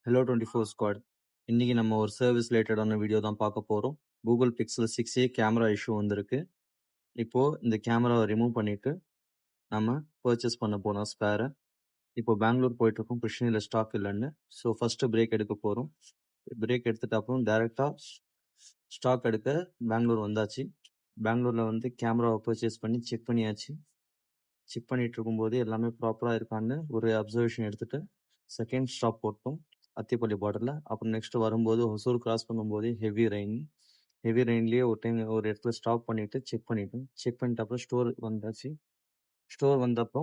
Hello 24 Squad. இன்னைக்கு நம்ம ஒரு சர்வீஸ் ரிலேட்டடான வீடியோ தான் பார்க்க போறோம். Google Pixel 6a camera issue வந்திருக்கு. இப்போ இந்த கேமராவை ரிமூவ் பண்ணிட்டு நம்ம பர்ச்சேஸ் பண்ண போறோம் ஸ்பேரை. இப்போ பெங்களூர் போயிட்டு இருக்கோம், கிருஷ்ணகிரியில் ஸ்டாக் இல்லைன்னு. ஸோ ஃபர்ஸ்ட் பிரேக் எடுக்க போறோம். பிரேக் எடுத்துட்டு அப்புறம் டைரக்டா ஸ்டாக் எடுக்க பெங்களூர் வந்தாச்சு. பெங்களூர்ல வந்து கேமராவை பர்ச்சேஸ் பண்ணி செக் பண்ணியாச்சு. செக் பண்ணிட்டு இருக்கும்போது எல்லாமே ப்ராப்பரா இருக்கான்னு ஒரு அப்சர்வேஷன் எடுத்துட்டு செகண்ட் ஸ்டாப் போட்டோம் அத்திப்பள்ளி பார்டர்ல. அப்புறம் நெக்ஸ்ட் வரும்போது ஹொசூர் கிராஸ் பண்ணும்போது ஹெவி ரெயின்லயே ஒரு டைம் ஒரு இடத்துல ஸ்டாப் பண்ணிட்டு செக் பண்ணிட்டு அப்புறம் ஸ்டோர் வந்தாச்சு. ஸ்டோர் வந்தப்போ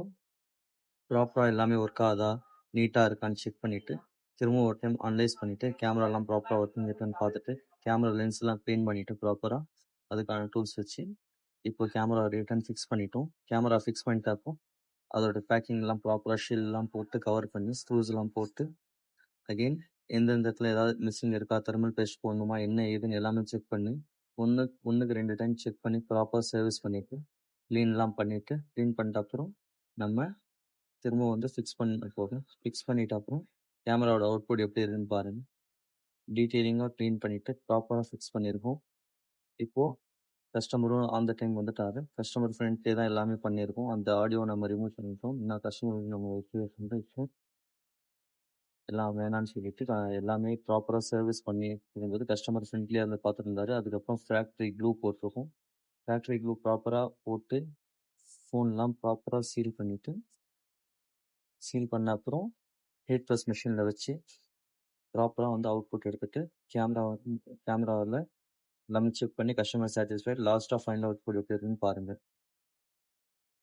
ப்ராப்பரா எல்லாமே ஒர்க் ஆகுதா நீட்டா இருக்கான்னு செக் பண்ணிட்டு திரும்ப ஒரு டைம் அனலைஸ் பண்ணிட்டு கேமரா எல்லாம் ப்ராப்பரா ஒர்க்கிங் இருக்கான்னு பார்த்துட்டு கேமரா லென்ஸ் எல்லாம் க்ளீன் பண்ணிட்டு ப்ராப்பரா அதுக்கான டூல்ஸ் வச்சு இப்போ கேமரா ரிட்டர்ன் ஃபிக்ஸ் பண்ணிட்டோம். கேமரா ஃபிக்ஸ் பண்ணிட்டப்போ அதோட பேக்கிங் எல்லாம் ப்ராப்பரா ஷீல் எல்லாம் போட்டு கவர் பண்ணி ஸ்க்ரூஸ் எல்லாம் போட்டு அகெயின் எந்தெந்த இடத்துல ஏதாவது மிஸ்ஸிங் இருக்கா, தெர்மல் பேஸ்ட் போடணுமா, என்ன ஏதுன்னு எல்லாமே செக் பண்ணி ஒன்றுக்கு 2 டைம் செக் பண்ணி ப்ராப்பர் சர்வீஸ் பண்ணிட்டு க்ளீன் பண்ணிட்ட அப்புறம் நம்ம திரும்ப வந்து ஃபிக்ஸ் பண்ணிட்ட அப்புறம் கேமராவோட அவுட்புட் எப்படி இருக்குன்னு பாருங்க. டீட்டெயிலிங்காக க்ளீன் பண்ணிட்டு ப்ராப்பராக ஃபிக்ஸ் பண்ணியிருக்கோம். இப்போ கஸ்டமரும் அந்த டைம் வந்துட்டாரு. கஸ்டமர் ஃப்ரெண்ட்லேயே தான் எல்லாமே பண்ணியிருக்கோம். அந்த ஆடியோ நம்ம ரிமூவ் பண்ணிட்டோம். இன்னும் கஸ்டமர் நம்ம எல்லாம் வேணான்னு சொல்லிட்டு எல்லாமே ப்ராப்பராக சர்வீஸ் பண்ணி இருக்கும்போது கஸ்டமர் ஃப்ரெண்ட்லியாக இருந்து பார்த்துருந்தாரு. அதுக்கப்புறம் ஃபேக்ட்ரி க்ளூ போட்டிருக்கோம். ஃபேக்ட்ரி க்ளூ ப்ராப்பராக போட்டு ஃபோன்லாம் ப்ராப்பராக சீல் பண்ண அப்புறம் ஹீட் ப்ரெஸ் மிஷினில் வச்சு ப்ராப்பராக வந்து அவுட்புட் எடுத்துட்டு கேமராவில் எல்லாமே செக் பண்ணி கஸ்டமர் சாட்டிஸ்ஃபைட் லாஸ்ட்டாக ஃபைனல் அவுட்புட் எப்படி இருக்குன்னு பாருங்கள்.